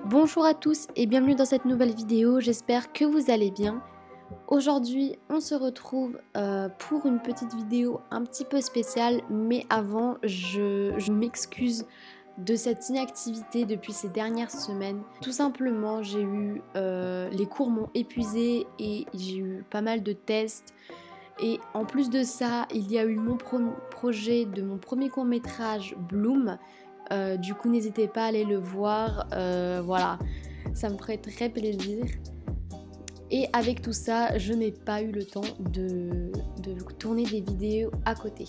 Bonjour à tous et bienvenue dans cette nouvelle vidéo, j'espère que vous allez bien. Aujourd'hui on se retrouve pour une petite vidéo un petit peu spéciale, mais avant je m'excuse de cette inactivité depuis ces dernières semaines. Tout simplement j'ai eu, les cours m'ont épuisé et j'ai eu pas mal de tests. Et en plus de ça, il y a eu mon projet de mon premier court métrage Bloom. Du coup, n'hésitez pas à aller le voir. Voilà, ça me ferait très plaisir. Et avec tout ça, je n'ai pas eu le temps de tourner des vidéos à côté.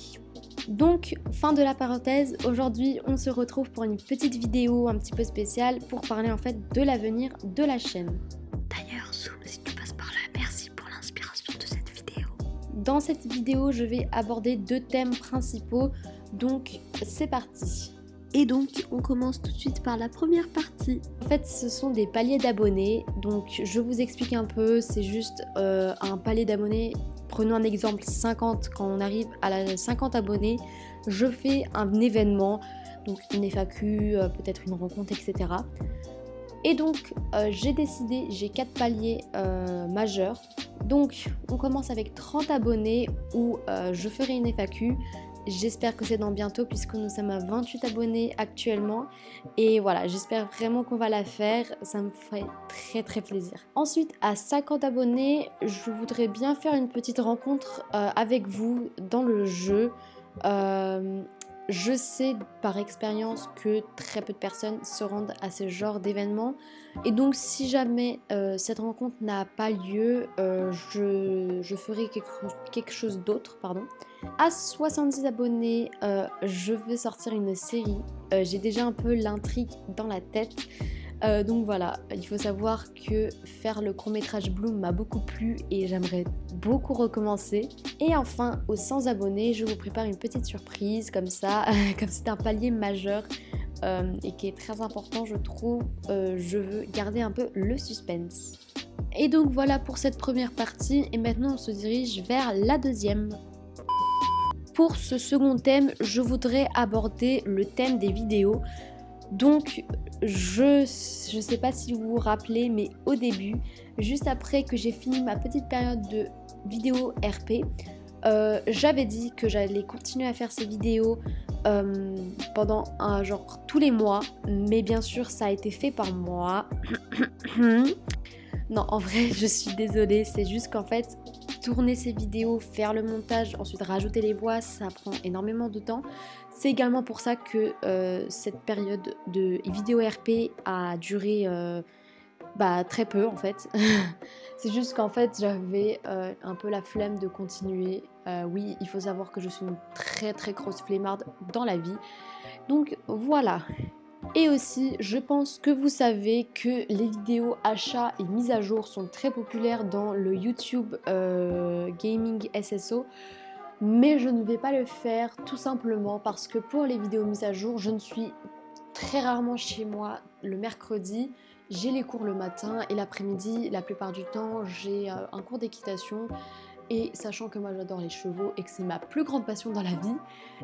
Donc, fin de la parenthèse, aujourd'hui on se retrouve pour une petite vidéo un petit peu spéciale pour parler en fait de l'avenir de la chaîne. D'ailleurs, Zoom, si tu passes par là, merci pour l'inspiration de cette vidéo. Dans cette vidéo, je vais aborder deux thèmes principaux, donc c'est parti. Et donc, on commence tout de suite par la première partie. En fait, ce sont des paliers d'abonnés. Donc, je vous explique un peu. C'est juste un palier d'abonnés. Prenons un exemple 50. Quand on arrive à la 50 abonnés, je fais un événement. Donc, une FAQ, peut-être une rencontre, etc. Et donc, j'ai décidé, j'ai 4 paliers majeurs. Donc, on commence avec 30 abonnés où je ferai une FAQ. J'espère que c'est dans bientôt puisque nous sommes à 28 abonnés actuellement. Et voilà, j'espère vraiment qu'on va la faire. Ça me ferait très très plaisir. Ensuite, à 50 abonnés, je voudrais bien faire une petite rencontre avec vous dans le jeu. Je sais par expérience que très peu de personnes se rendent à ce genre d'événement. Et donc si jamais cette rencontre n'a pas lieu, je ferai quelque chose d'autre, pardon. À 70 abonnés, je vais sortir une série. J'ai déjà un peu l'intrigue dans la tête. Donc voilà, il faut savoir que faire le court-métrage Bloom m'a beaucoup plu et j'aimerais beaucoup recommencer. Et enfin, aux 100 abonnés, je vous prépare une petite surprise comme ça, comme c'est un palier majeur et qui est très important, je trouve. Je veux garder un peu le suspense. Et donc voilà pour cette première partie et maintenant on se dirige vers la deuxième. Pour ce second thème, je voudrais aborder le thème des vidéos. Donc je sais pas si vous vous rappelez, mais au début, juste après que j'ai fini ma petite période de vidéo RP, j'avais dit que j'allais continuer à faire ces vidéos pendant genre tous les mois, mais bien sûr ça a été fait par moi. Non, en vrai, je suis désolée, c'est juste qu'en fait, tourner ces vidéos, faire le montage, ensuite rajouter les voix, ça prend énormément de temps. C'est également pour ça que cette période de vidéo RP a duré très peu en fait. C'est juste qu'en fait, j'avais un peu la flemme de continuer. Oui, il faut savoir que je suis une très très grosse flemmarde dans la vie. Donc voilà. Et aussi, je pense que vous savez que les vidéos achats et mises à jour sont très populaires dans le YouTube Gaming SSO, mais je ne vais pas le faire tout simplement parce que pour les vidéos mises à jour, je ne suis très rarement chez moi le mercredi. J'ai les cours le matin et l'après-midi, la plupart du temps, j'ai un cours d'équitation. Et sachant que moi j'adore les chevaux et que c'est ma plus grande passion dans la vie,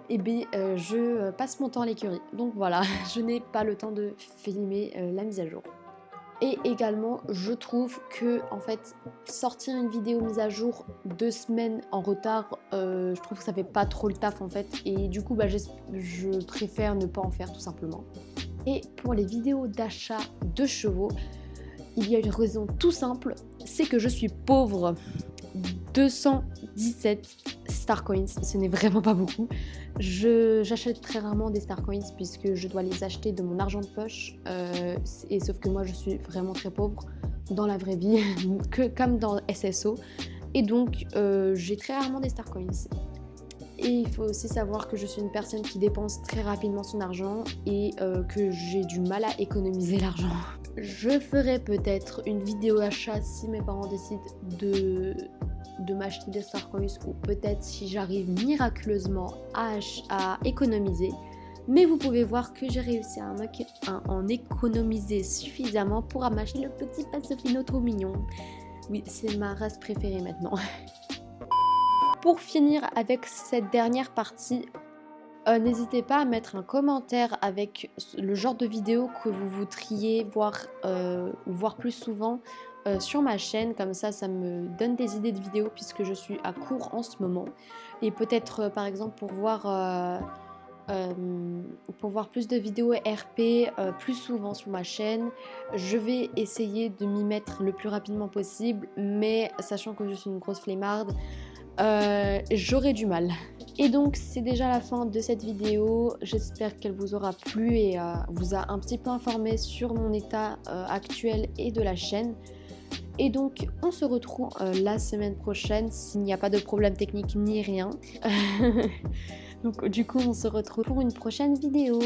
et bien je passe mon temps à l'écurie. Donc voilà, je n'ai pas le temps de filmer la mise à jour. Et également, je trouve que en fait, sortir une vidéo mise à jour 2 semaines en retard, je trouve que ça fait pas trop le taf en fait. Et du coup, je préfère ne pas en faire tout simplement. Et pour les vidéos d'achat de chevaux, il y a une raison tout simple, c'est que je suis pauvre. 217 Star Coins, ce n'est vraiment pas beaucoup. J'achète très rarement des Star Coins puisque je dois les acheter de mon argent de poche. Et sauf que moi je suis vraiment très pauvre dans la vraie vie, comme dans SSO. Et donc j'ai très rarement des Star Coins. Et il faut aussi savoir que je suis une personne qui dépense très rapidement son argent et que j'ai du mal à économiser l'argent. Je ferai peut-être une vidéo achat si mes parents décident de m'acheter des Star Coins ou peut-être si j'arrive miraculeusement à économiser. Mais vous pouvez voir que j'ai réussi à en économiser suffisamment pour m'acheter le petit Pasofino trop mignon. Oui, c'est ma race préférée maintenant. Pour finir avec cette dernière partie, N'hésitez pas à mettre un commentaire avec le genre de vidéo que vous voudriez voir plus souvent sur ma chaîne. Comme ça me donne des idées de vidéos puisque je suis à court en ce moment. Et peut-être par exemple pour voir plus de vidéos RP plus souvent sur ma chaîne. Je vais essayer de m'y mettre le plus rapidement possible, mais sachant que je suis une grosse flemmarde, j'aurai du mal. Et donc c'est déjà la fin de cette vidéo, j'espère qu'elle vous aura plu et vous a un petit peu informé sur mon état actuel et de la chaîne. Et donc on se retrouve la semaine prochaine s'il n'y a pas de problème technique ni rien. Donc du coup on se retrouve pour une prochaine vidéo.